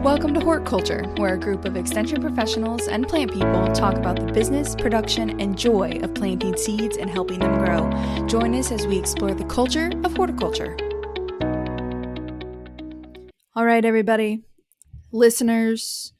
Welcome to Hort Culture, where a group of extension professionals and plant people talk about the business, production, and joy of planting seeds and helping them grow. Join us as we explore the culture of horticulture. All right, everybody, listeners,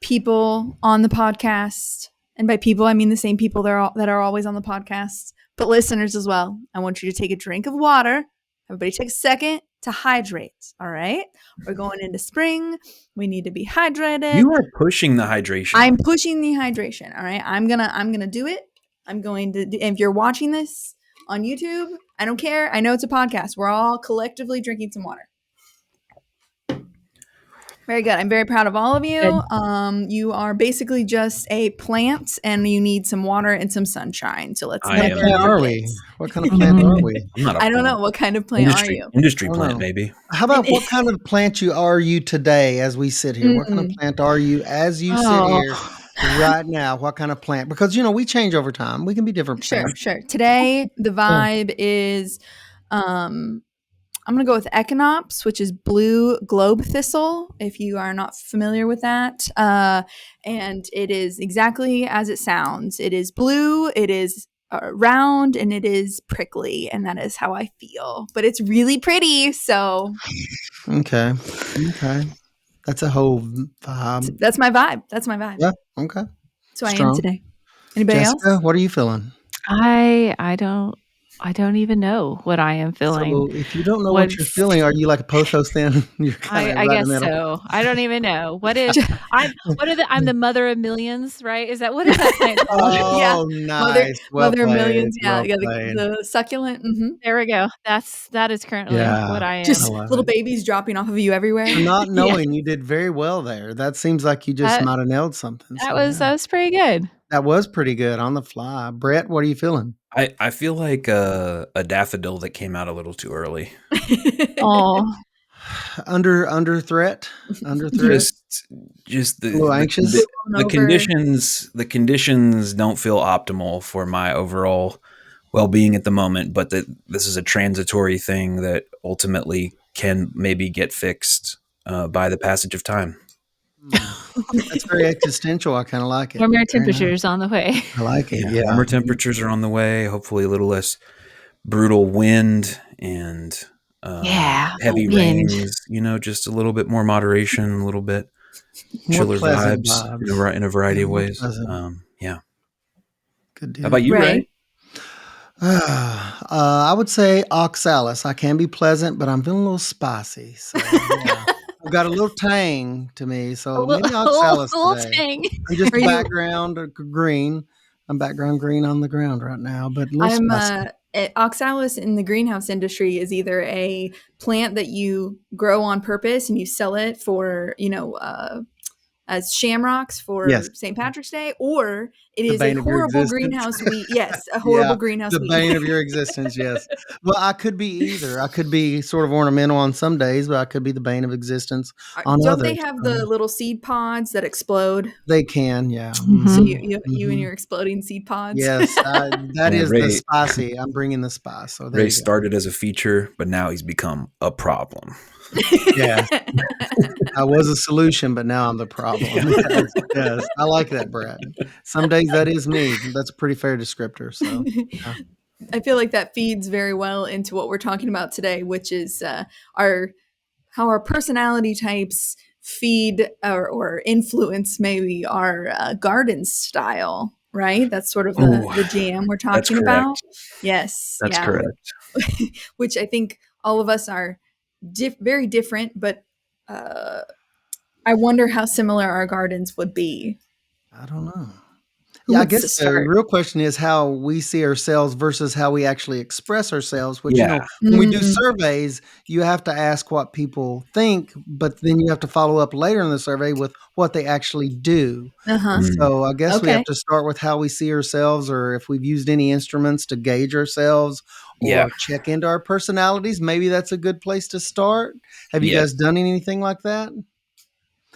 people on the podcast, and by people, I mean the same people that are always on the podcast, but listeners as well. I want you to take a drink of water. Everybody take a second to hydrate, all right? We're going into spring. We need to be hydrated. You are pushing the hydration. I'm pushing the hydration, all right? I'm gonna do it. I'm going to if you're watching this on YouTube, I don't care. I know it's a podcast. We're all collectively drinking some water. Very good. I'm very proud of all of you. Good. You are basically just a plant, and you need some water and some sunshine. So let's. I What am. plant are we? What kind of plant are we? I'm not a I don't plant. know what kind of plant are you. Industry I don't plant, know. maybe. How about what kind of plant are you today as we sit here? What kind of plant are you as you sit here right now? What kind of plant? Because, we change over time. We can be different plants. Sure. Today the vibe is, I'm going to go with Echinops, which is blue globe thistle, if you are not familiar with that. And it is exactly as it sounds. It is blue, it is round, and it is prickly, and that is how I feel. But it's really pretty, so. Okay. That's a whole vibe. That's my vibe. Yeah, okay. So I Strong. am today. Anybody Jessica, else? what are you feeling? I don't even know what I am feeling. So if you don't know what you're feeling, are you like a pothos then? You're kind of I right guess in the middle. so. I don't even know. I'm the mother of millions, right? Is that what is that plant called? Oh, Yeah. nice. Mother Well of played. millions. Yeah, Well played. the succulent. There we go. That is currently Yeah. what I am. Just love little it. babies dropping off of you everywhere. For not knowing, you did very well there. That seems like you just That- might have nailed something. that So, was yeah. pretty good. That was pretty good on the fly. Brett, what are you feeling? I feel like a daffodil that came out a little too early. Oh, Under threat? Under threat? Just A little anxious? the conditions don't feel optimal for my overall well-being at the moment, but this is a transitory thing that ultimately can maybe get fixed by the passage of time. That's very existential. I kind of like it. warmer Very nice. temperatures on the way. I like it. Yeah. Warmer temperatures are on the way. Hopefully, a little less brutal wind and heavy wind. rains. Just a little bit more moderation, a little bit More chiller pleasant vibes in a variety of More ways. pleasant. Yeah. Good deal. How about you, Ray? I would say oxalis. I can be pleasant, but I'm feeling a little spicy. So, yeah. I've got a little tang to me, so maybe oxalis today. I'm just background green. I'm background green on the ground right now, but a little spicy. Oxalis in the greenhouse industry is either a plant that you grow on purpose and you sell it for, as shamrocks for St. Patrick's Day, or it is a horrible greenhouse weed. Yes, a horrible greenhouse weed. The bane of your existence, yes. Well, I could be either. I could be sort of ornamental on some days, but I could be the bane of existence on others. Don't they have the little seed pods that explode? They can, yeah. Mm-hmm. So you and your exploding seed pods? Yes, that is Ray, the spicy. I'm bringing the spice. So Ray started as a feature, but now he's become a problem. Yeah. I was a solution, but now I'm the problem. Yes. I like that, Brad. Some days that is me. That's a pretty fair descriptor. So yeah. I feel like that feeds very well into what we're talking about today, which is how our personality types feed or influence maybe our garden style, right? That's sort of the jam we're talking about. Yes. That's correct. Which I think all of us are very different, but I wonder how similar our gardens would be. I don't know. Yeah, I guess the real question is how we see ourselves versus how we actually express ourselves, which, when we do surveys, you have to ask what people think, but then you have to follow up later in the survey with what they actually do. So I guess we have to start with how we see ourselves, or if we've used any instruments to gauge ourselves or check into our personalities. Maybe that's a good place to start. Have you guys done anything like that?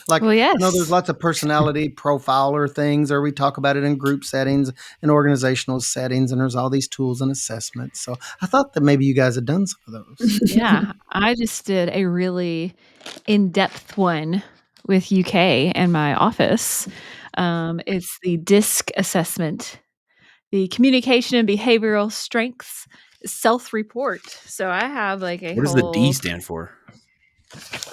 Like, yes. I know there's lots of personality profiler things, or we talk about it in group settings and organizational settings, and there's all these tools and assessments. So I thought that maybe you guys had done some of those. Yeah, I just did a really in-depth one with UK and my office. It's the DISC assessment, the communication and behavioral strengths self-report. So I have like a What does the D whole stand for?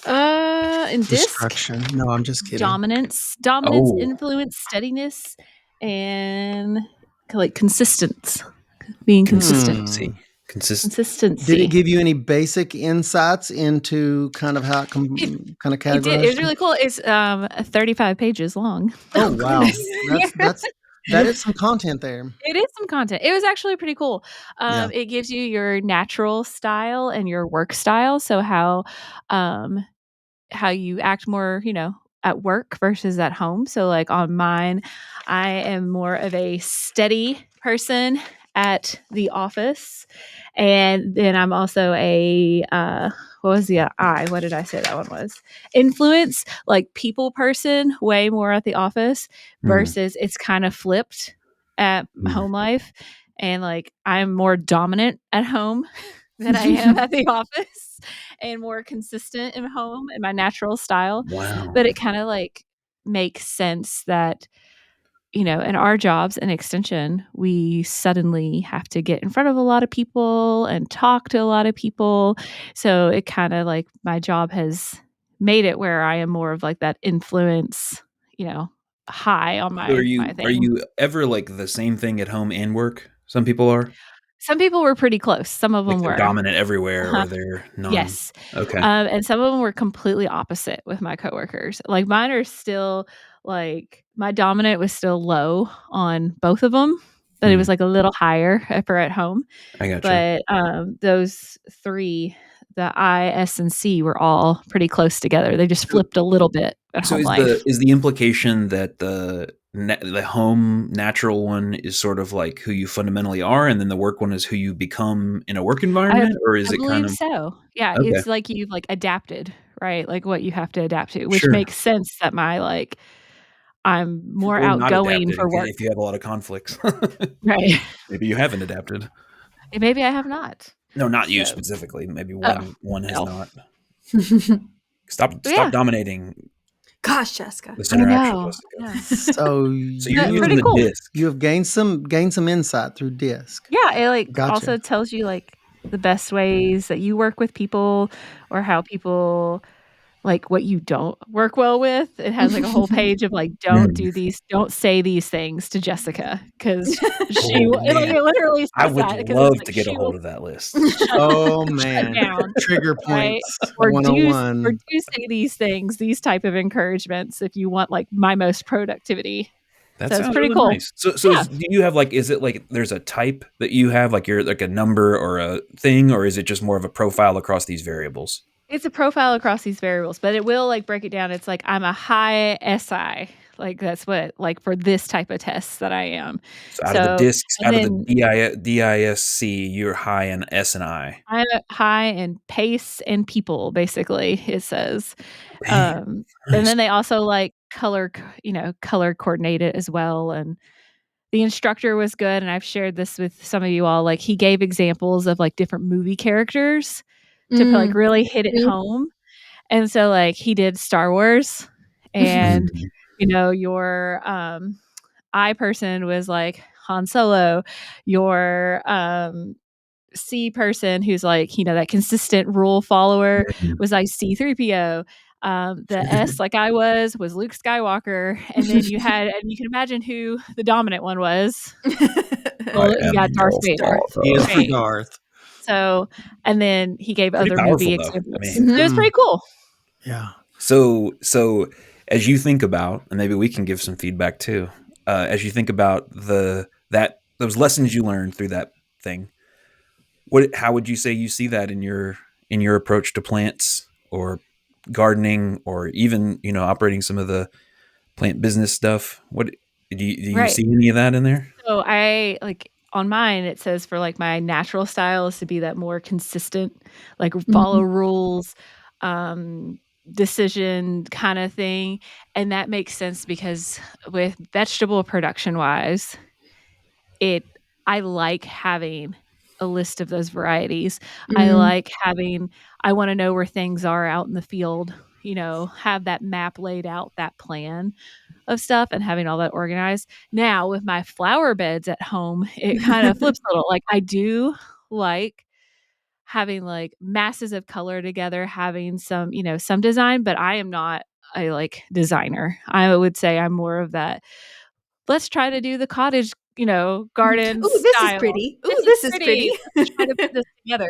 in DISC, Destruction. No, I'm just kidding. dominance, Oh. influence, steadiness, and like being consistent. Consistency. Did it give you any basic insights into kind of how it kind of categorized? It did. It was really cool. It's 35 pages long. Oh wow, that is some content there. It is some content. It was actually pretty cool. Yeah. It gives you your natural style and your work style. So how you act more, at work versus at home. So like on mine, I am more of a steady person at the office. And then I'm also a what was the I? What did I say that one was? Influence, like people person, way more at the office versus it's kind of flipped at home life. And like I'm more dominant at home than I am at the office and more consistent at home in my natural style. Wow. But it kind of like makes sense that, in our jobs and extension, we suddenly have to get in front of a lot of people and talk to a lot of people. So it kind of like my job has made it where I am more of like that influence, high on my thing. Are you ever like the same thing at home and work? Some people are. Some people were pretty close. Some of them Like they're were dominant everywhere, or they're yes. Okay. And some of them were completely opposite with my coworkers. Like mine are still like my dominant was still low on both of them, but it was like a little higher for at home. I gotcha. But those three, the I, S, and C, were all pretty close together. They just flipped a little bit at home life. Is the implication that the home natural one is sort of like who you fundamentally are, and then the work one is who you become in a work environment, or is I it kind believe of so? Yeah, okay? it's like you've like adapted, right? Like what you have to adapt to, which Sure. makes sense that my like I'm more Or not outgoing adapted for work. if you have a lot of conflicts. Right. Maybe you haven't adapted. Maybe I have not. No, not you specifically. Maybe one has not. Stop dominating. Gosh, Jessica. This I interaction, know. Jessica. Yeah. So you're using pretty the cool. disc. You have gained some insight through DISC. Yeah, it like Gotcha. also tells you like the best ways that you work with people or how people like what you don't work well with. It has like a whole page of like don't say these things to Jessica because it literally says I would that love like, to get a hold of that list. Oh man, down, trigger right? points Or 101. do say these things, these type of encouragements if you want like my most productivity. That So it's sounds pretty really cool. nice. So do you have like, is it like there's a type that you have, like you're like a number or a thing, or is it just more of a profile across these variables? It's a profile across these variables, but it will like break it down. It's like I'm a high SI. Like that's what like for this type of test that I am. So out of the discs, out of the DISC, you're high in S and I. I'm high in pace and people, basically, it says. Man, And then they also like color coordinate it as well. And the instructor was good. And I've shared this with some of you all. Like he gave examples of like different movie characters to like really hit it home. And so like he did Star Wars and your I person was like Han Solo, your C person who's like, that consistent rule follower was like C3PO. The S, like I was Luke Skywalker. And then you can imagine who the dominant one was. Well, you got Darth Vader. He is for Darth. So, and then he gave Pretty other powerful, movie though. examples. I mean, It was pretty cool. Yeah. So as you think about, and maybe we can give some feedback too, as you think about those lessons you learned through that thing, how would you say you see that in your approach to plants or gardening or even operating some of the plant business stuff? What do you see any of that in there? So I like on mine it says for like my natural style is to be that more consistent, like follow rules, decision kind of thing. And that makes sense because with vegetable production wise, I like having a list of those varieties. I like I want to know where things are out in the field, have that map laid out, that plan of stuff, and having all that organized. Now with my flower beds at home, it kind of flips a little. Like I do like having like masses of color together, having some, some design, but I am not a like designer. I would say I'm more of that. Let's try to do the cottage, garden Ooh, this is style. pretty. Ooh, This is this is pretty. pretty. Let's try to put this together.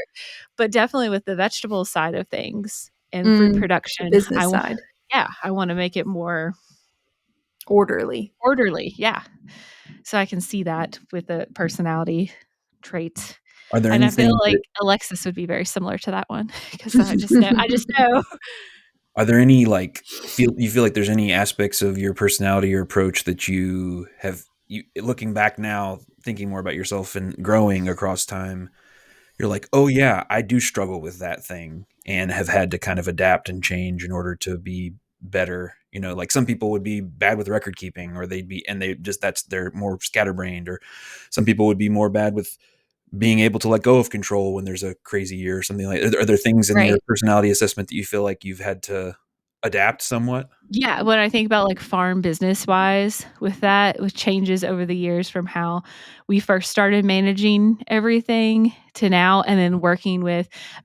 But definitely with the vegetable side of things and fruit The production, business side. I want to make it more Orderly. Yeah. So I can see that with the personality traits. Are there And I feel anything like Alexis would be very similar to that one because I just know. Are there any you feel like there's any aspects of your personality or approach that you looking back now, thinking more about yourself and growing across time, you're like, oh yeah, I do struggle with that thing and have had to kind of adapt and change in order to be better. Like some people would be bad with record keeping, or they're more scatterbrained, or some people would be more bad with being able to let go of control when there's a crazy year or something like that. Are there things in your personality assessment that you feel like you've had to adapt somewhat? Yeah, when I think about like farm business wise with changes over the years from how we first started managing everything to now, and then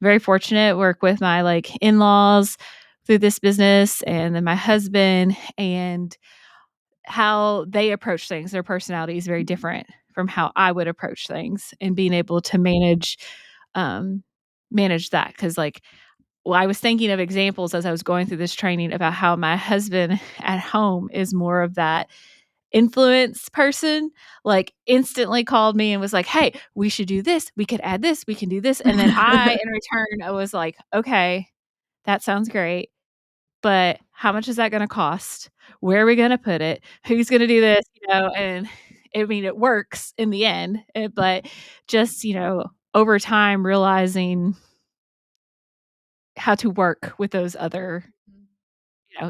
very fortunate, work with my like in-laws through this business, and then my husband, and how they approach things. Their personality is very different from how I would approach things, and being able to manage that. Cause I was thinking of examples as I was going through this training about how my husband at home is more of that influence person, like instantly called me and was like, hey, we should do this. We could add this. We can do this. And then I, in return, I was like, okay, that sounds great. But how much is that going to cost? Where are we going to put it? Who's going to do this? And I mean, it works in the end, but just, over time realizing how to work with those other,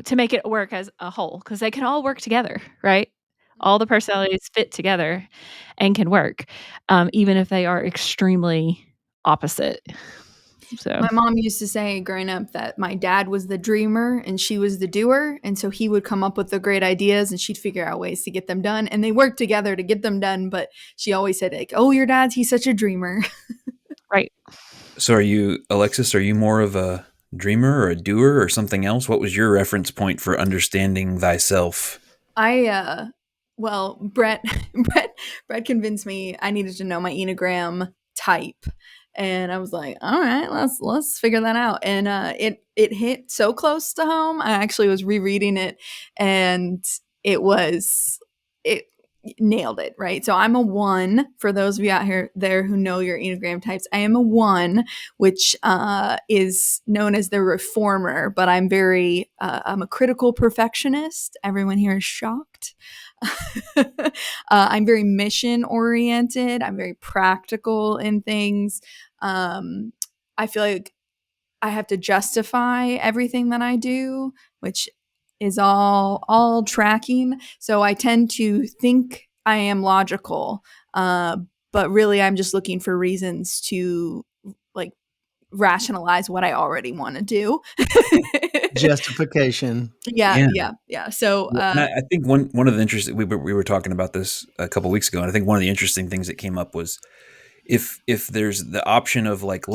to make it work as a whole, because they can all work together, right? All the personalities fit together and can work, even if they are extremely opposite. So my mom used to say growing up that my dad was the dreamer and she was the doer. And so he would come up with the great ideas and she'd figure out ways to get them done. And they worked together to get them done. But she always said, like, oh, your dad's, he's such a dreamer. Right. So Alexis, are you more of a dreamer or a doer or something else? What was your reference point for understanding thyself? Well, Brett convinced me I needed to know my Enneagram type. And I was like, all right, let's figure that out. And it hit so close to home. I actually was rereading it, and it nailed it, right? So I'm a 1. For those of you out there who know your Enneagram types, I am a 1, which is known as the reformer. But I'm I'm a critical perfectionist. Everyone here is shocked. I'm very mission oriented. I'm very practical in things. I feel like I have to justify everything that I do, which is all tracking. So I tend to think I am logical, but really I'm just looking for reasons to like rationalize what I already want to do. Justification. Yeah. So and I think one of the interesting, we were talking about this a couple of weeks ago, and I think one of the interesting things that came up was if there's the option of like,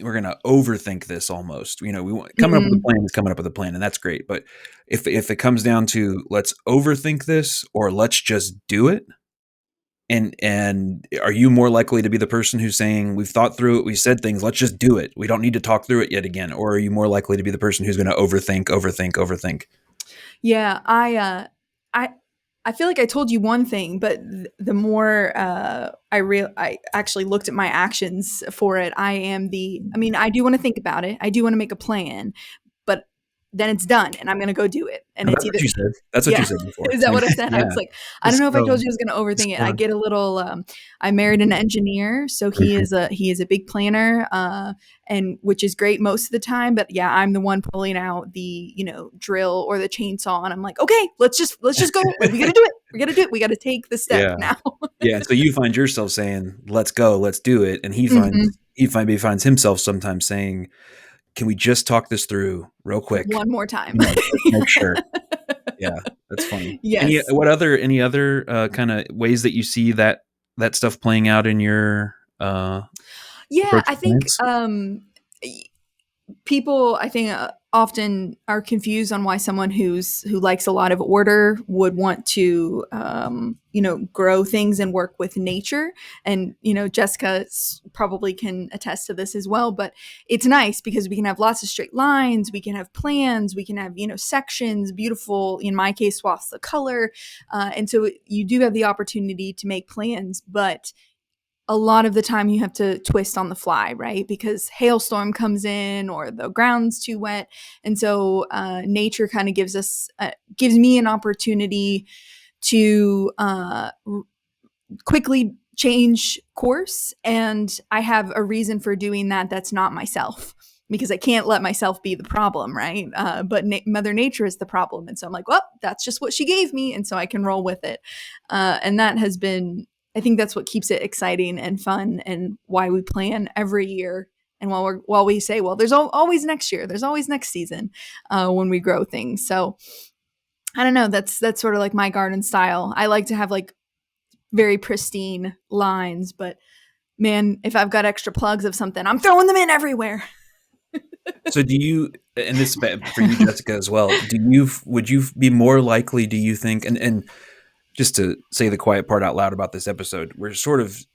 we're going to overthink this almost, we want coming up with a plan is coming up with a plan, and that's great. But if it comes down to let's overthink this or let's just do it, and are you more likely to be the person who's saying we've thought through it, we said things, let's just do it, we don't need to talk through it yet again, or are you more likely to be the person who's going to overthink? Yeah, I feel like I told you one thing, but the more I actually looked at my actions for it, I do want to think about it. I do want to make a plan, but then it's done and I'm going to go do it. And that's what you said. That's what you said before. Is that what I said? Yeah. I was like, I don't know if I told you I was going to overthink it. I get a little, I married an engineer. So he is a big planner, and which is great most of the time. But yeah, I'm the one pulling out the, drill or the chainsaw. And I'm like, okay, let's just go. Like, we got to do it. We got to do it. We got to take the step now. Yeah. So you find yourself saying, let's go, let's do it. And he finds himself sometimes saying, can we just talk this through real quick? One more time. Make sure. Yeah, that's funny. Yes. Any other kind of ways that you see that stuff playing out in your yeah, I think people, I think, often are confused on why someone who likes a lot of order would want to, grow things and work with nature. And Jessica probably can attest to this as well. But it's nice because we can have lots of straight lines, we can have plans, we can have sections, beautiful. In my case, swaths of color, and so you do have the opportunity to make plans, but a lot of the time you have to twist on the fly, right? Because hailstorm comes in or the ground's too wet. And so nature kind of gives me an opportunity to quickly change course. And I have a reason for doing that that's not myself, because I can't let myself be the problem, right? But Mother Nature is the problem. And so I'm like, well, that's just what she gave me. And so I can roll with it. And that has been, I think that's what keeps it exciting and fun, and why we plan every year. And while we say, well, there's always next year, there's always next season when we grow things. So I don't know. That's sort of like my garden style. I like to have like very pristine lines, but man, if I've got extra plugs of something, I'm throwing them in everywhere. So do you, and this is for you, Jessica, as well, would you be more likely, do you think, and just to say the quiet part out loud about this episode, we're sort of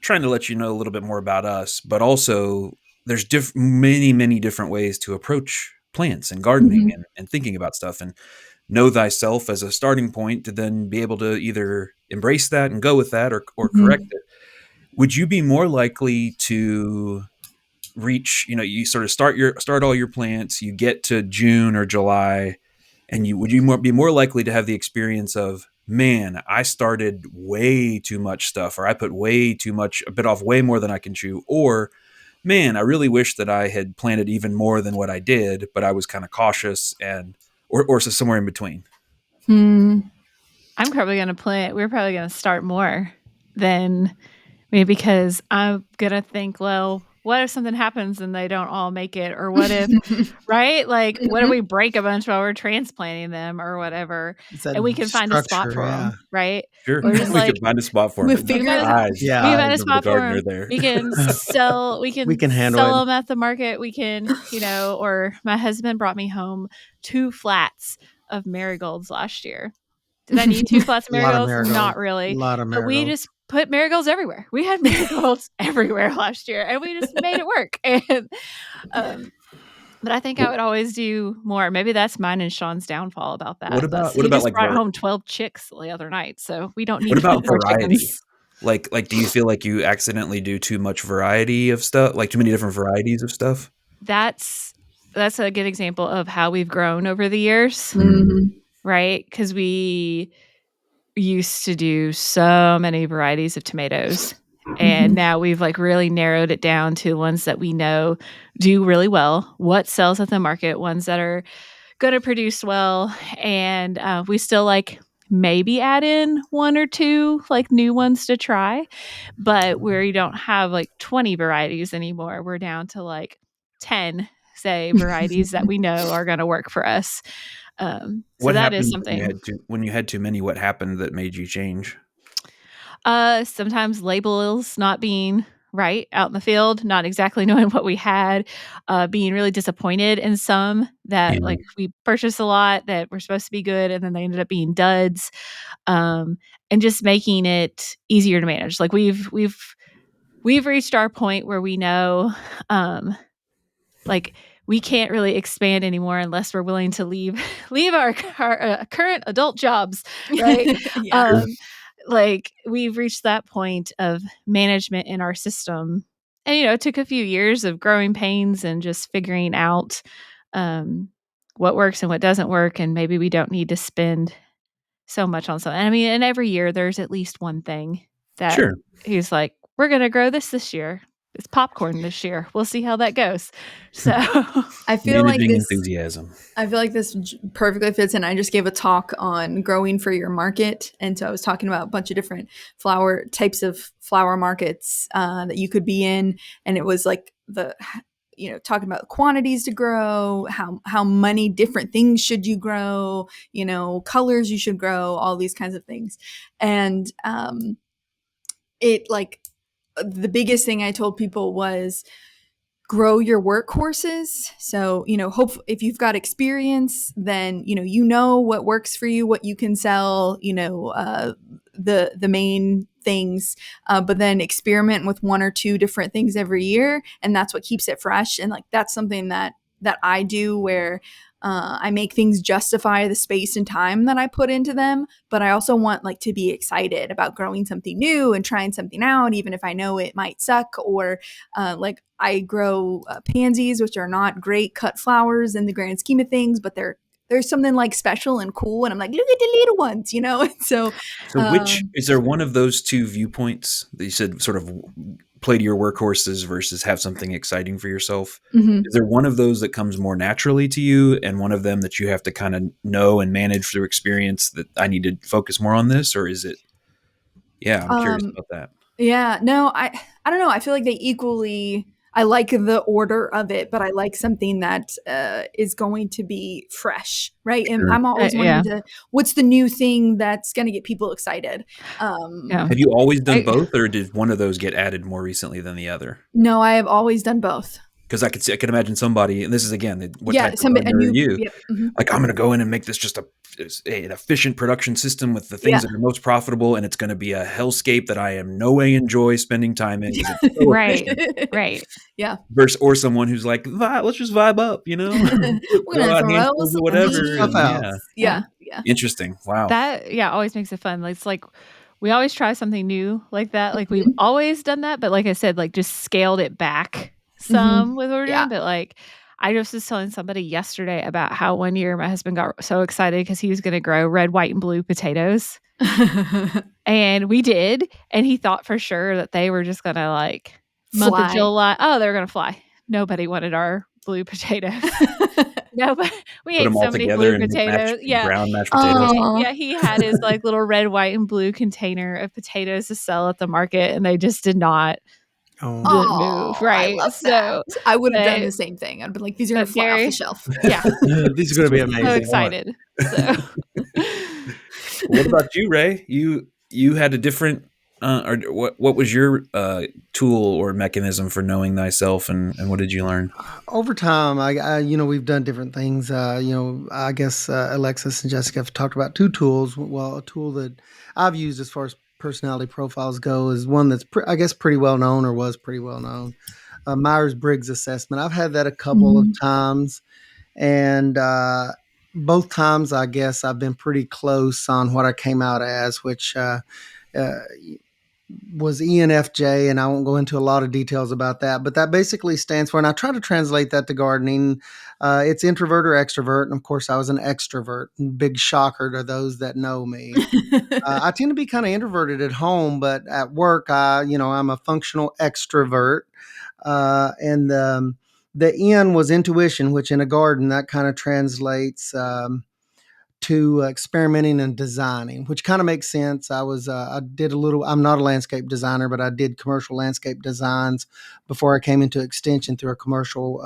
trying to let you know a little bit more about us, but also there's many, many different ways to approach plants and gardening and thinking about stuff, and know thyself as a starting point to then be able to either embrace that and go with that or correct it. Would you be more likely to reach, you sort of start all your plants, you get to June or July, and would you be more likely to have the experience of, man, I started way too much stuff, or I put I bit off way more than I can chew, or man, I really wish that I had planted even more than what I did, but I was kind of cautious, or somewhere in between? I'm probably going to plant. We're probably going to start more than me, because I'm going to think, well, what if something happens and they don't all make it? Or what if, right? Like, what if we break a bunch while we're transplanting them or whatever? And we can find a spot for them, right? Sure. Or just we can find a spot for them. We can find a spot for them. There. We can sell. We can sell them at the market. We can, or my husband brought me home 2 flats of marigolds last year. Did I need 2 flats of marigolds? Not really. A lot of marigolds. But we just put marigolds everywhere. We had marigolds everywhere last year, and we just made it work. And but I think I would always do more. Maybe that's mine and Sean's downfall about that. What about he just like brought home 12 chicks the other night, so we don't need. What about variety? Chickens. Like, do you feel like you accidentally do too much variety of stuff, like too many different varieties of stuff? That's a good example of how we've grown over the years, right? Because we used to do so many varieties of tomatoes, and now we've like really narrowed it down to ones that we know do really well, what sells at the market, ones that are going to produce well, and we still like maybe add in 1 or 2 like new ones to try, but we don't have like 20 varieties anymore. We're down to like 10, say, varieties that we know are going to work for us. So what that happened is something. when you had too many? What happened that made you change? Sometimes labels not being right out in the field, not exactly knowing what we had, being really disappointed in some that like we purchased a lot that were supposed to be good, and then they ended up being duds, and just making it easier to manage. Like we've reached our point where we know, like we can't really expand anymore unless we're willing to leave our current adult jobs, right? Like we've reached that point of management in our system, and it took a few years of growing pains and just figuring out what works and what doesn't work, and maybe we don't need to spend so much on something. I mean, and every year there's at least one thing that he's like, we're going to grow this year. It's popcorn this year. We'll see how that goes. So I feel like this enthusiasm. I feel like this perfectly fits in. I just gave a talk on growing for your market, and so I was talking about a bunch of different types of flower markets that you could be in, and it was like talking about quantities to grow, how many different things should you grow, colors you should grow, all these kinds of things. And it like the biggest thing I told people was grow your workhorses. So, hope if you've got experience, then, what works for you, what you can sell, the main things, but then experiment with one or two different things every year. And that's what keeps it fresh. And like, that's something that I do where I make things justify the space and time that I put into them, but I also want like to be excited about growing something new and trying something out, even if I know it might suck. Or like I grow pansies, which are not great cut flowers in the grand scheme of things, but there's something like special and cool, and I'm like, look at the little ones, So which is there one of those two viewpoints that you said sort of play to your workhorses versus have something exciting for yourself? Mm-hmm. Is there one of those that comes more naturally to you, and one of them that you have to kind of know and manage through experience that I need to focus more on this, or is it? Yeah, I'm curious about that. Yeah, no, I don't know. I feel like they equally. I like the order of it, but I like something that is going to be fresh, right? And I'm always wanting to. What's the new thing that's going to get people excited? Have you always done both, or did one of those get added more recently than the other? No, I have always done both. Because I could imagine somebody, and this is again, what type of somebody, gardener are you? Yep. Mm-hmm. Like, I'm going to go in and make this just an efficient production system with the things that are most profitable, and it's going to be a hellscape that I am no way enjoy spending time in. It's so right. Yeah. Or someone who's like, let's just vibe up, We're gonna throw whatever. Yeah. Interesting. Wow. That always makes it fun. It's like we always try something new like that. Like we've always done that, but like I said, like just scaled it back some with what we're doing. But like I just was telling somebody yesterday about how one year my husband got so excited because he was going to grow red, white, and blue potatoes. And we did. And he thought for sure that they were just going to like month of July. Oh, they were going to fly. Nobody wanted our blue potatoes. No, but we ate so many blue potatoes. Brown mashed potatoes. Yeah, he had his like little red, white, and blue container of potatoes to sell at the market, and they just did not move. Right. I love that. I would have done the same thing. I'd been like, these are going to fly off the shelf. Yeah. These are going to be amazing. So excited. So. What about you, Ray? You had a different or what was your tool or mechanism for knowing thyself, and what did you learn? Over time, I we've done different things. I guess Alexis and Jessica have talked about two tools. Well, a tool that I've used as far as personality profiles go is one that's I guess pretty well known, or was pretty well known. Myers-Briggs assessment. I've had that a couple of times, and both times I guess I've been pretty close on what I came out as, which was ENFJ, and I won't go into a lot of details about that, but that basically stands for, and I try to translate that to gardening, it's introvert or extrovert, and of course I was an extrovert. Big shocker to those that know me. I tend to be kind of introverted at home, but at work, I'm a functional extrovert, and the N was intuition, which in a garden, that kind of translates to experimenting and designing, which kind of makes sense. I did a little, I'm not a landscape designer, but I did commercial landscape designs before I came into extension through a commercial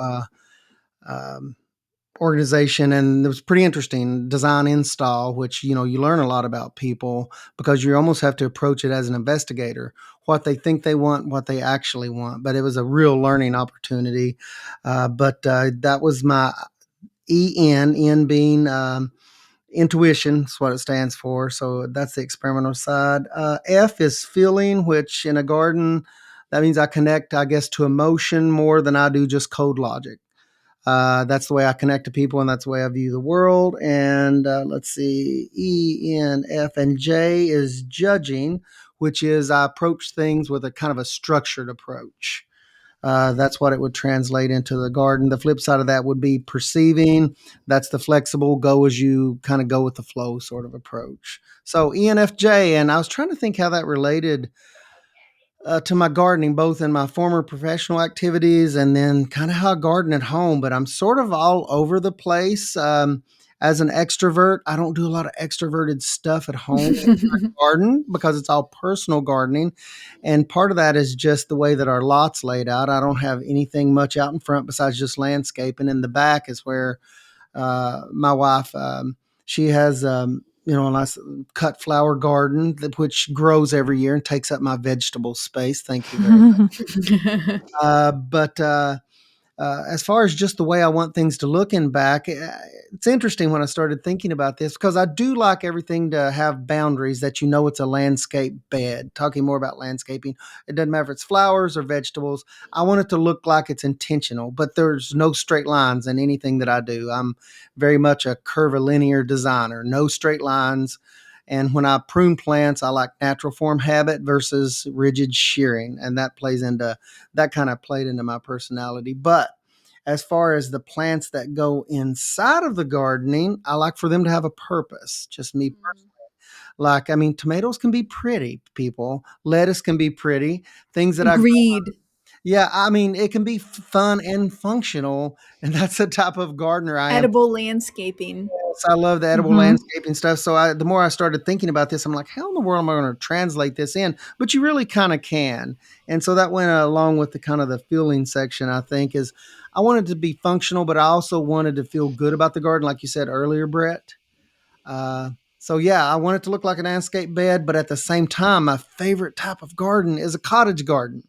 organization. And it was pretty interesting. Design install, which, you learn a lot about people because you almost have to approach it as an investigator, what they think they want, what they actually want. But it was a real learning opportunity. But that was my N being intuition is what it stands for. So that's the experimental side. F is feeling, which in a garden, that means I connect, I guess, to emotion more than I do just code logic. That's the way I connect to people, and that's the way I view the world. And let's see, E, N, F, and J is judging, which is I approach things with a kind of a structured approach. That's what it would translate into the garden. The flip side of that would be perceiving. That's the flexible, go as you kind of go with the flow sort of approach. So ENFJ, and I was trying to think how that related to my gardening, both in my former professional activities and then kind of how I garden at home. But I'm sort of all over the place. As an extrovert, I don't do a lot of extroverted stuff at home in my garden because it's all personal gardening. And part of that is just the way that our lot's laid out. I don't have anything much out in front besides just landscaping. In the back is where my wife, she has, a nice cut flower garden which grows every year and takes up my vegetable space. Thank you very much. But as far as just the way I want things to look in back, it's interesting when I started thinking about this because I do like everything to have boundaries that it's a landscape bed. Talking more about landscaping, it doesn't matter if it's flowers or vegetables. I want it to look like it's intentional, but there's no straight lines in anything that I do. I'm very much a curvilinear designer, no straight lines. And when I prune plants, I like natural form habit versus rigid shearing. And that kind of played into my personality. But as far as the plants that go inside of the gardening, I like for them to have a purpose. Just me personally. Like, I mean, tomatoes can be pretty, people. Lettuce can be pretty. Things that Agreed. Yeah, I mean, it can be fun and functional, and that's the type of gardener I am. Edible landscaping. Yes, I love the edible landscaping stuff. So the more I started thinking about this, I'm like, how in the world am I going to translate this in? But you really kind of can. And so that went along with the kind of the feeling section, I think, is I wanted to be functional, but I also wanted to feel good about the garden, like you said earlier, Brett. So yeah, I want it to look like a landscape bed, but at the same time, my favorite type of garden is a cottage garden.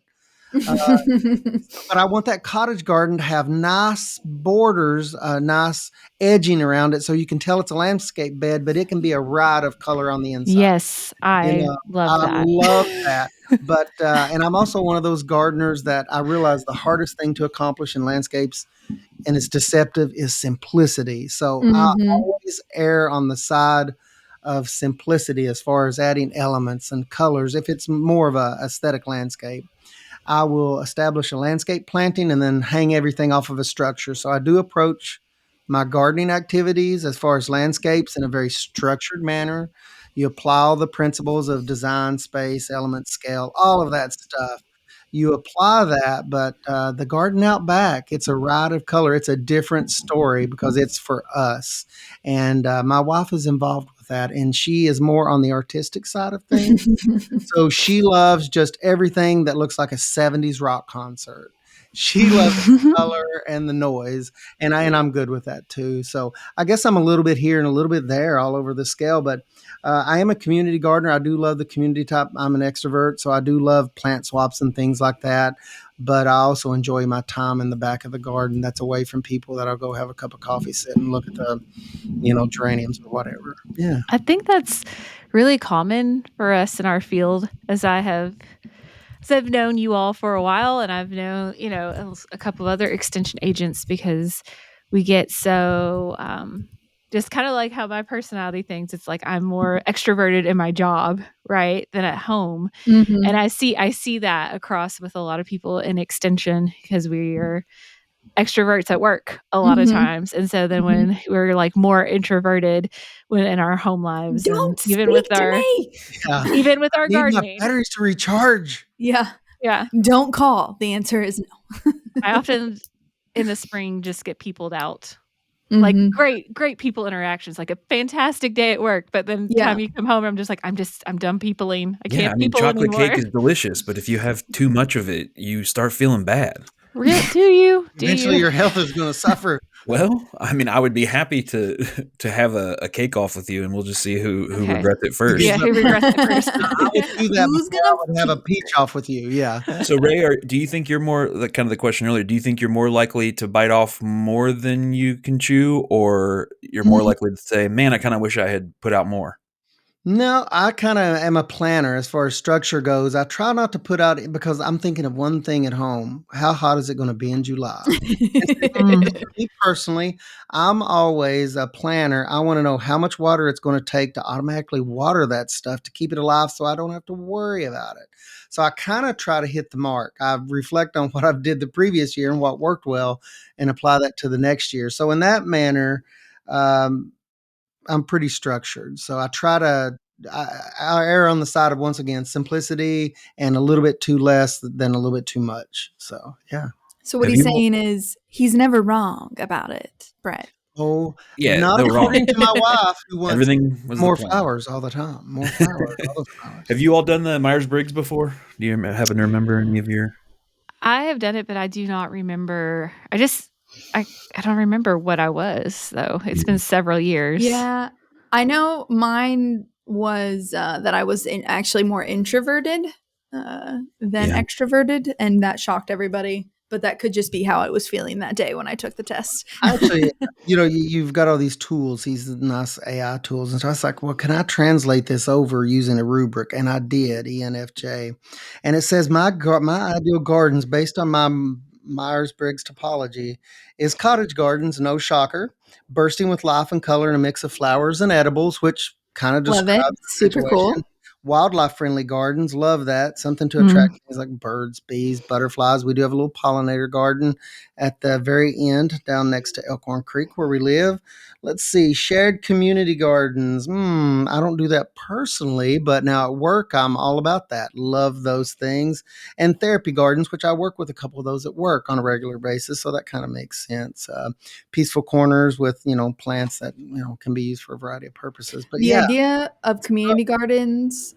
But I want that cottage garden to have nice borders, nice edging around it, so you can tell it's a landscape bed, but it can be a ride of color on the inside. Yes, I love I that. love that. But and I'm also one of those gardeners that I realize the hardest thing to accomplish in landscapes, and it's deceptive, is simplicity. So I always err on the side of simplicity as far as adding elements and colors if it's more of a aesthetic landscape. I will establish a landscape planting and then hang everything off of a structure. So I do approach my gardening activities as far as landscapes in a very structured manner. You apply all the principles of design, space, element, scale, all of that stuff. You apply that, but the garden out back, it's a ride of color. It's a different story because it's for us. And my wife is involved with that, and she is more on the artistic side of things. So she loves just everything that looks like a 70s rock concert. She loves the color and the noise, and I'm good with that too. So I guess I'm a little bit here and a little bit there all over the scale, but I am a community gardener. I do love the community type. I'm an extrovert, so I do love plant swaps and things like that. But I also enjoy my time in the back of the garden that's away from people, that I'll go have a cup of coffee, sit and look at the, geraniums or whatever. Yeah. I think that's really common for us in our field, as I've known you all for a while, and I've known, a couple of other extension agents, because we get so just kind of like how my personality thinks. It's like I'm more extroverted in my job, right, than at home. And I see that across with a lot of people in extension, because we are extroverts at work a lot of times. And so then when we're like more introverted when in our home lives, Don't and even speak with to our me. even with our I need my gardening. batteries to recharge. Yeah. Yeah. Don't call. The answer is no. I often in the spring just get peopled out. Like great people interactions, like a fantastic day at work, but then time you come home, I'm just like, I'm done peopling. I can't people chocolate anymore. cake is delicious, but if you have too much of it, you start feeling bad. Do you? Eventually your health is going to suffer. Well, I mean, I would be happy to have a cake off with you, and we'll just see who regrets it first. Yeah, who regrets it first? I would do that. Who's going to have a peach off with you? Yeah. So, Ray, do you think you're more, like kind of the question earlier, do you think you're more likely to bite off more than you can chew, or you're more likely to say, man, I kind of wish I had put out more? No, I kind of am a planner as far as structure goes. I try not to put out, because I'm thinking of one thing at home. How hot is it going to be in July? For me personally, I'm always a planner. I want to know how much water it's going to take to automatically water that stuff to keep it alive, so I don't have to worry about it. So I kind of try to hit the mark. I reflect on what I've did the previous year and what worked well, and apply that to the next year. So in that manner, I'm pretty structured. So I err on the side of, once again, simplicity and a little bit too less than a little bit too much. So, yeah. So what he's saying is he's never wrong about it, Brett. Oh, Yeah, not they were wrong. according to my wife, who wants Everything was the more plan. flowers all the time. More flowers, all the flowers. Have you all done the Myers-Briggs before? Do you happen to remember any of your? I have done it, but I do not remember. I don't remember what I was, though. It's been several years. Yeah. I know mine was that I was actually more introverted than extroverted, and that shocked everybody. But that could just be how I was feeling that day when I took the test. Actually, you've got all these tools, these nice AI tools. And so I was like, well, can I translate this over using a rubric? And I did, ENFJ. And it says my ideal gardens based on my Myers-Briggs topology is cottage gardens, no shocker, bursting with life and color and a mix of flowers and edibles, which kind of Love describes it. the Super cool. situation. Wildlife friendly gardens, love that. Something to attract things like birds, bees, butterflies. We do have a little pollinator garden at the very end down next to Elkhorn Creek where we live. Let's see, shared community gardens. I don't do that personally, but now at work, I'm all about that. Love those things. And therapy gardens, which I work with a couple of those at work on a regular basis. So that kind of makes sense. Peaceful corners with, plants that, can be used for a variety of purposes. But the idea of community gardens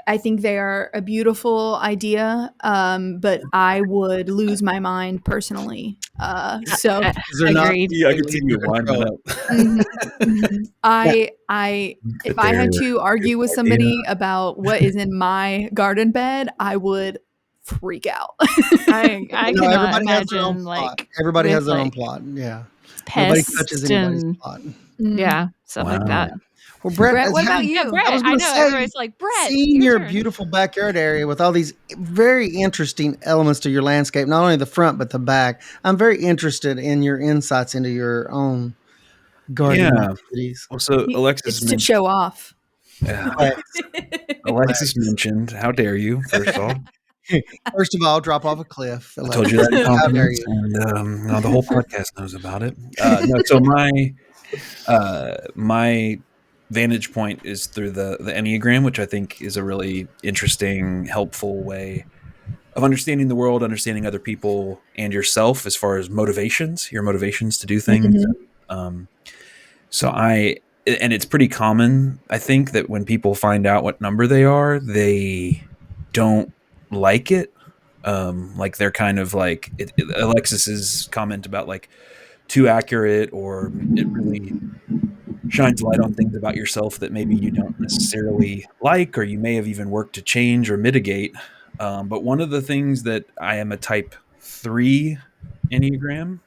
I think they are a beautiful idea, but I would lose my mind personally. So agreed. Yeah, I can see you winding up. If I had to argue with somebody about what is in my garden bed, I would freak out. I cannot everybody has their own imagine plot. Everybody has their own plot. Yeah. Nobody touches pests anybody's and plot. something like that. Well, Brett, what about you? Yeah, Brett. I was I gonna know say, everybody's like, Brett, seeing your your turn. beautiful backyard area with all these very interesting elements to your landscape, not only the front but the back. I'm very interested in your insights into your own gardening activities. Well, so Alexis It's to show off. Yeah. Flex. Alexis mentioned, how dare you, first of all. First of all, drop off a cliff. I told you that in How dare confidence, you? and the whole podcast knows about it. No, so my vantage point is through the Enneagram, which I think is a really interesting, helpful way of understanding the world, understanding other people and yourself as far as your motivations to do things. And it's pretty common, I think, that when people find out what number they are, they don't like it. Like they're kind of like Alexis's comment about like too accurate, or it really shines light on things about yourself that maybe you don't necessarily like, or you may have even worked to change or mitigate. But one of the things that I am a type 3 Enneagram.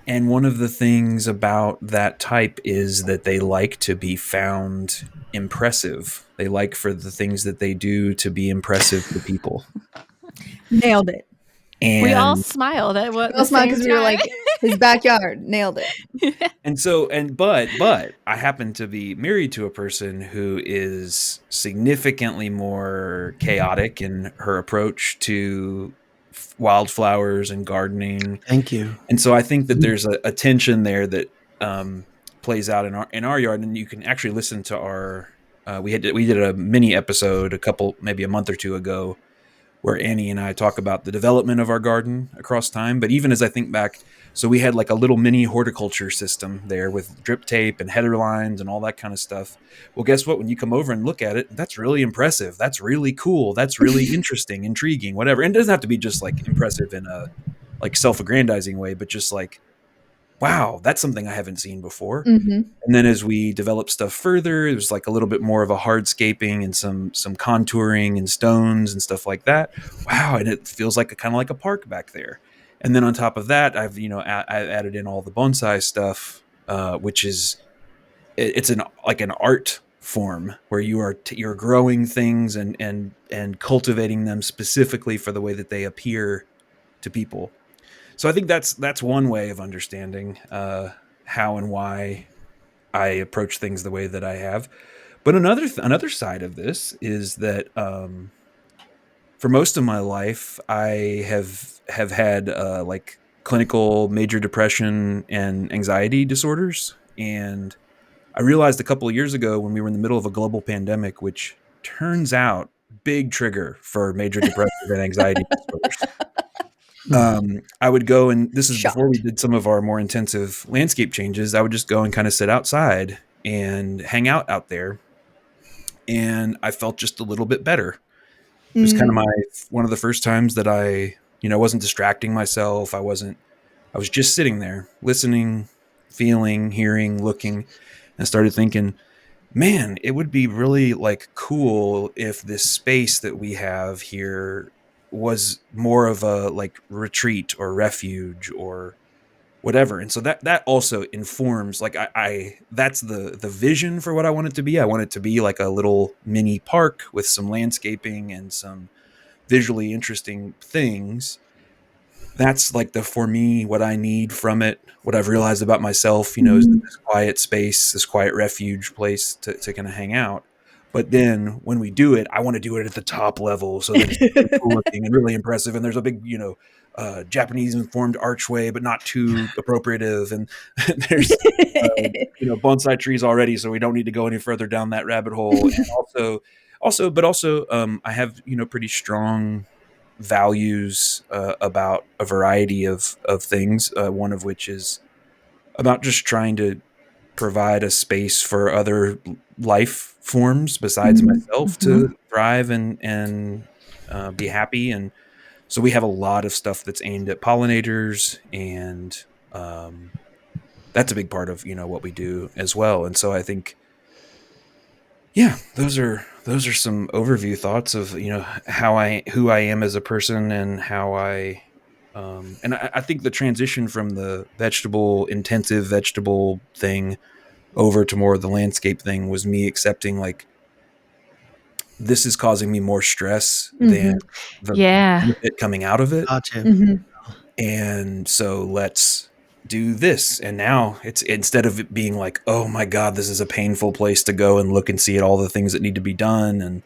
And one of the things about that type is that they like to be found impressive. They like for the things that they do to be impressive to people. Nailed it. And we all smiled at what we all smiled because we were like, his backyard, nailed it. But I happen to be married to a person who is significantly more chaotic in her approach to wildflowers and gardening. Thank you. And so I think that there's a tension there that plays out in our yard, and you can actually listen to our. We did a mini episode maybe a month or two ago, where Annie and I talk about the development of our garden across time. But even as I think back, so we had like a little mini horticulture system there with drip tape and header lines and all that kind of stuff. Well, guess what? When you come over and look at it, that's really impressive. That's really cool. That's really interesting, intriguing, whatever. And it doesn't have to be just like impressive in a like self-aggrandizing way, but just like, wow, that's something I haven't seen before. And then as we developed stuff further, it was like a little bit more of a hardscaping and some contouring and stones and stuff like that. Wow, and it feels like kind of like a park back there. And then on top of that, I've added in all the bonsai stuff, which is it's like an art form where you're growing things and cultivating them specifically for the way that they appear to people. So I think that's one way of understanding how and why I approach things the way that I have. But another side of this is that for most of my life, I have had like clinical major depression and anxiety disorders. And I realized a couple of years ago when we were in the middle of a global pandemic, which turns out big trigger for major depressive and anxiety disorders. I would go, and this is before we Shocked. did some of our more intensive landscape changes. I would just go and kind of sit outside and hang out there, and I felt just a little bit better. It was kind of one of the first times that I, wasn't distracting myself. I was just sitting there listening, feeling, hearing, looking, and started thinking, man, it would be really like cool if this space that we have here was more of a like retreat or refuge or whatever. And so that also informs, like, I that's the vision for what I want it to be. I want it to be like a little mini park with some landscaping and some visually interesting things. That's like for me, what I need from it, what I've realized about myself, is this quiet space, this quiet refuge place to kind of hang out. But then when we do it, I want to do it at the top level so that it's really cool looking and really impressive. And there's a big, Japanese informed archway, but not too appropriative. And there's, bonsai trees already, so we don't need to go any further down that rabbit hole. And also, I have, pretty strong values about a variety of things. One of which is about just trying to provide a space for other life forms besides myself to thrive and be happy. And so we have a lot of stuff that's aimed at pollinators, and that's a big part of what we do as well. And so I think, yeah, those are some overview thoughts of who I am as a person, and how I think the transition from the intensive vegetable thing over to more of the landscape thing was me accepting, like, this is causing me more stress than the benefit coming out of it. Gotcha. And so let's do this. And now it's, instead of it being like, oh my God, this is a painful place to go and look and see at all the things that need to be done. And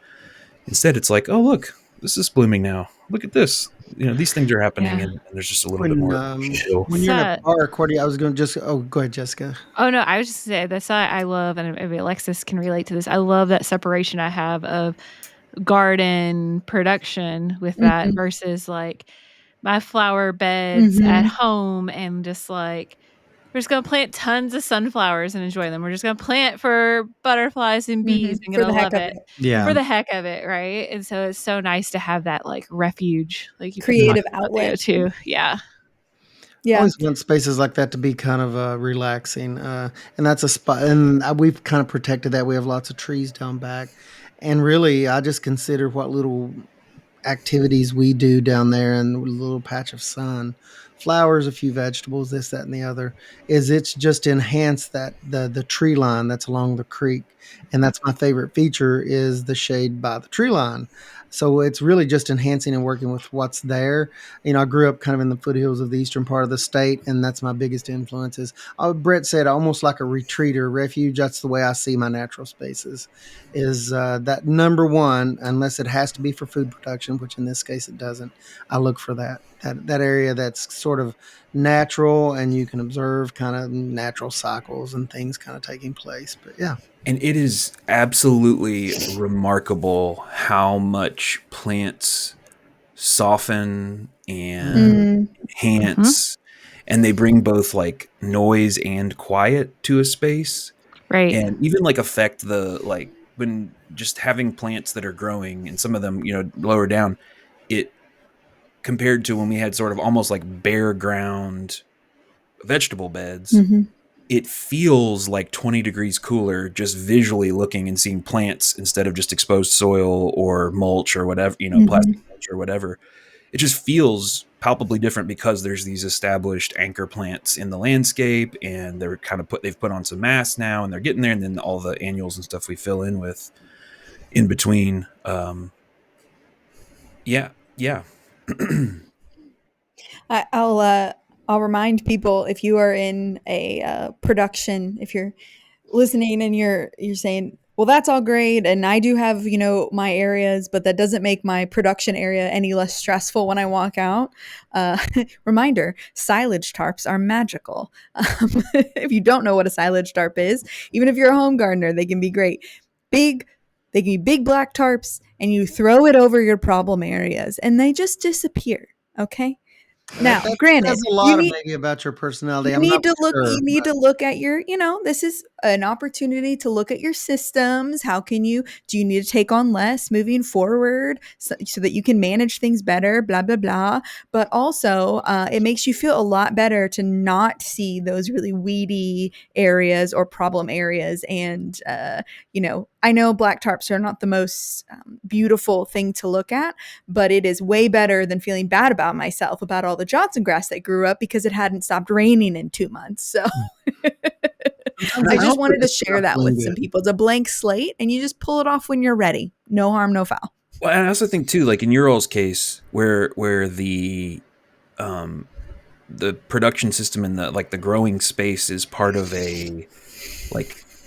instead it's like, oh, look, this is blooming now. Look at this. These things are happening, and there's just a little bit more chill. When you're in a park, I was going to just, go ahead, Jessica. Oh, no, I was just saying that's why I love, and maybe Alexis can relate to this. I love that separation I have of garden production with that versus like my flower beds at home, and just like, we're just going to plant tons of sunflowers and enjoy them. We're just going to plant for butterflies and bees and going to love it. Yeah. For the heck of it, right? And so it's so nice to have that like refuge, like you creative outlet too. Yeah. I always want spaces like that to be kind of relaxing. And that's a spot, and we've kind of protected that. We have lots of trees down back. And really, I just consider what little activities we do down there and a little patch of sun, flowers, a few vegetables, this, that, and the other, is it's just enhanced that the tree line that's along the creek. And that's my favorite feature, is the shade by the tree line. So it's really just enhancing and working with what's there. I grew up kind of in the foothills of the eastern part of the state, and that's my biggest influences. Brett said, almost like a retreat or refuge. That's the way I see my natural spaces, is that number one, unless it has to be for food production, which in this case it doesn't. I look for that area that's sort of natural, and you can observe kind of natural cycles and things kind of taking place. But yeah. And it is absolutely remarkable how much plants soften and enhance, and they bring both like noise and quiet to a space. Right. And even like affect the, like, when just having plants that are growing, and some of them, lower down, it, compared to when we had sort of almost like bare ground vegetable beds, it feels like 20 degrees cooler just visually looking and seeing plants instead of just exposed soil or mulch or whatever, plastic mulch or whatever. It just feels palpably different because there's these established anchor plants in the landscape, and they're kind of they've put on some mass now, and they're getting there. And then all the annuals and stuff we fill in with in between. Yeah. I'll remind people, if you are in a production, if you're listening and you're saying, well, that's all great, and I do have my areas, but that doesn't make my production area any less stressful when I walk out. Reminder: silage tarps are magical. If you don't know what a silage tarp is, even if you're a home gardener, they can be great. They can be big black tarps, and you throw it over your problem areas, and they just disappear. Okay. Now, That granted, says a lot maybe about your personality. you I'm not need to look. sure. You need to look at your. This is an opportunity to look at your systems. How can you? Do you need to take on less moving forward so that you can manage things better? Blah blah blah. But also, it makes you feel a lot better to not see those really weedy areas or problem areas. And I know black tarps are not the most beautiful thing to look at, but it is way better than feeling bad about myself about all the Johnson grass that grew up because it hadn't stopped raining in 2 months. So I just wanted to share that with some people. It's a blank slate and you just pull it off when you're ready. No harm, no foul. Well, and I also think too, like in your all's case, where the production system and the growing space is part of a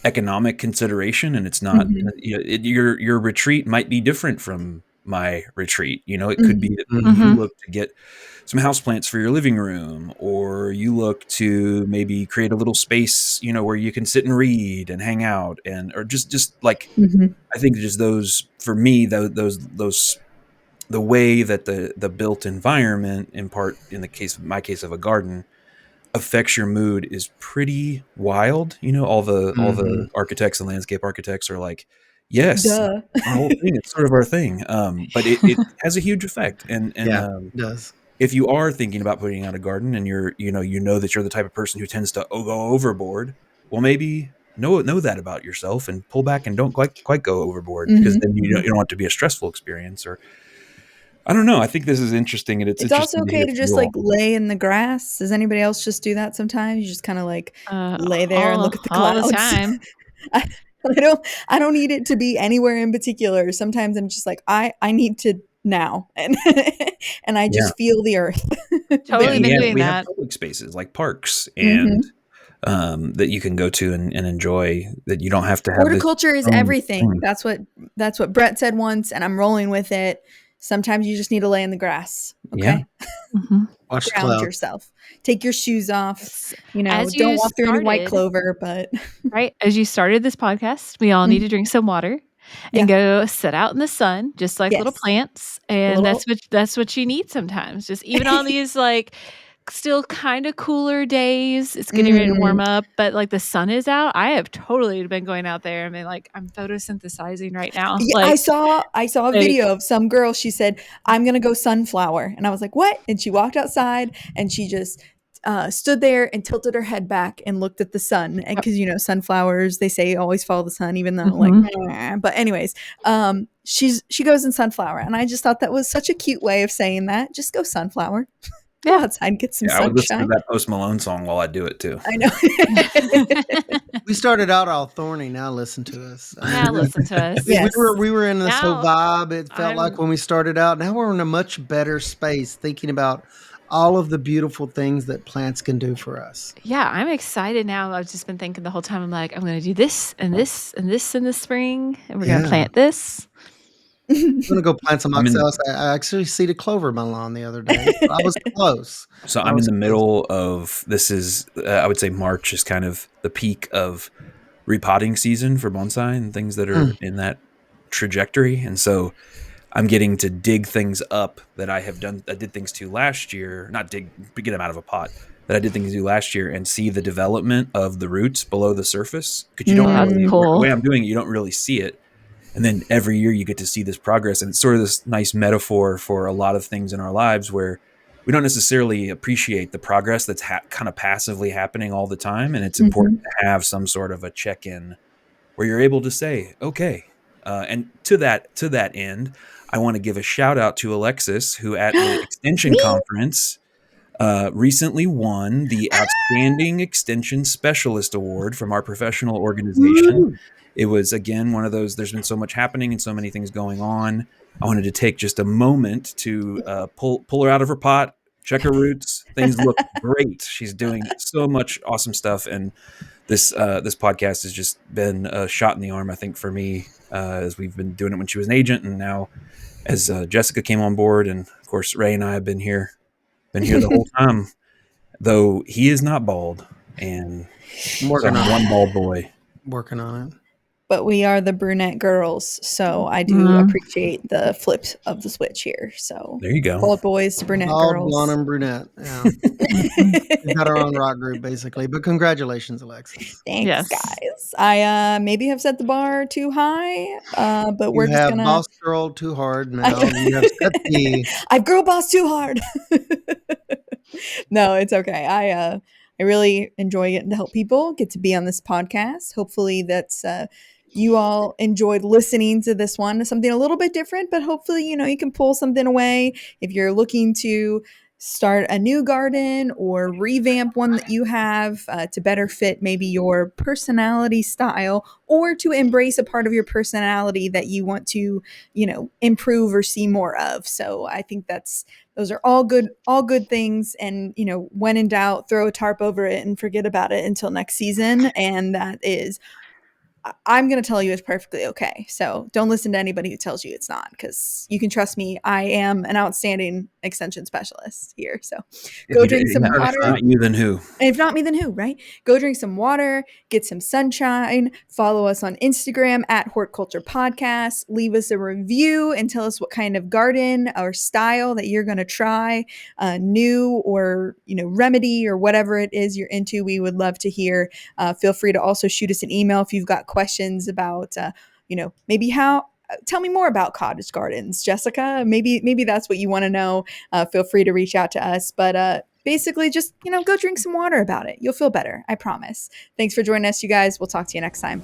economic consideration, and it's not your retreat might be different from my retreat. It could be that you look to get some houseplants for your living room, or you look to maybe create a little space, where you can sit and read and hang out, or just like I think just those for me, those the way that the built environment, in part in my case of a garden, affects your mood is pretty wild. All the architects and landscape architects are like, yes, Duh. our whole thing, it's sort of our thing. But it has a huge effect. And it does. If you are thinking about putting out a garden and you're, that you're the type of person who tends to go overboard, well, maybe know that about yourself and pull back and don't quite go overboard, because then you don't want it to be a stressful experience. Or I don't know. I think this is interesting, and it's also okay to just lay in the grass. Does anybody else just do that sometimes? You just kind of lay there and look at the clouds. All the time. I don't need it to be anywhere in particular. Sometimes I'm just like, I need to now, and I just feel the earth. Totally been doing we that. have public spaces like parks and that you can go to and enjoy, that you don't have to have. Horticulture is everything. That's what Brett said once, and I'm rolling with it. Sometimes you just need to lay in the grass. Okay. Yeah. Watch ground yourself. Take your shoes off. As don't walk through any white clover, but right. As you started this podcast, we all need to drink some water and go sit out in the sun, just like little plants. And that's what you need sometimes. Just even on these still kind of cooler days, it's getting ready to warm up, but the sun is out. I have totally been going out there. I mean, I'm photosynthesizing right now. Yeah, I saw a video of some girl. She said, "I'm gonna go sunflower," and I was like, "What?" And she walked outside and she just stood there and tilted her head back and looked at the sun. And because sunflowers, they say always follow the sun, even though but anyways, she goes in sunflower, and I just thought that was such a cute way of saying that. Just go sunflower. Go outside, get some sunshine. I would listen to that Post Malone song while I do it too. I know. We started out all thorny. Now listen to us. Now listen to us. Yes. We were in this whole vibe. It felt like when we started out. Now we're in a much better space, thinking about all of the beautiful things that plants can do for us. Yeah, I'm excited now. I've just been thinking the whole time. I'm like, I'm going to do this and this and this in the spring, and we're going to plant this. I'm going to go plant some oxalis. I actually seeded clover in my lawn the other day. I was close. So I'm in the middle of, this is, I would say March is kind of the peak of repotting season for bonsai and things that are in that trajectory. And so I'm getting to dig things up that I did things to last year, not get them out of a pot, that I did things to last year, and see the development of the roots below the surface. Because you don't really, the way I'm doing it, you don't really see it. And then every year you get to see this progress. And it's sort of this nice metaphor for a lot of things in our lives where we don't necessarily appreciate the progress that's kind of passively happening all the time. And it's important to have some sort of a check-in where you're able to say, okay. And to that end, I want to give a shout out to Alexis, who at the Extension Conference recently won the Outstanding Extension Specialist Award from our professional organization. It was, again, one of those, there's been so much happening and so many things going on. I wanted to take just a moment to pull her out of her pot, check her roots. Things look great. She's doing so much awesome stuff. And this podcast has just been a shot in the arm, I think, for me, as we've been doing it when she was an agent. And now as Jessica came on board, and of course, Ray and I have been here the whole time, though he is not bald. And I'm working on one bald boy. Working on it. but we are the brunette girls, so I do appreciate the flip of the switch here. So there you go. Bald boys to brunette Bald, girls. blonde, and brunette. Yeah. We've got our own rock group, basically. But congratulations, Alexis. Thanks, guys. I maybe have set the bar too high, but we're just gonna boss girl too hard now. You have set the I've girl boss too hard. No, it's okay. I really enjoy getting to help people, get to be on this podcast. Hopefully that's you all enjoyed listening to this one, something a little bit different, but hopefully, you can pull something away if you're looking to start a new garden or revamp one that you have to better fit maybe your personality style, or to embrace a part of your personality that you want to, improve or see more of. So I think those are all good things. And, when in doubt, throw a tarp over it and forget about it until next season. And that is, I'm going to tell you it's perfectly okay. So don't listen to anybody who tells you it's not, because you can trust me. I am an outstanding extension specialist here. So go drink some water. If not you, then who? And if not me, then who, right? Go drink some water, get some sunshine, follow us on Instagram at Hort Culture Podcast, leave us a review and tell us what kind of garden or style that you're going to try, new or, remedy or whatever it is you're into. We would love to hear. Feel free to also shoot us an email if you've got questions about, maybe tell me more about cottage gardens, Jessica. Maybe that's what you want to know. Feel free to reach out to us. But basically, just go drink some water about it. You'll feel better. I promise. Thanks for joining us, you guys. We'll talk to you next time.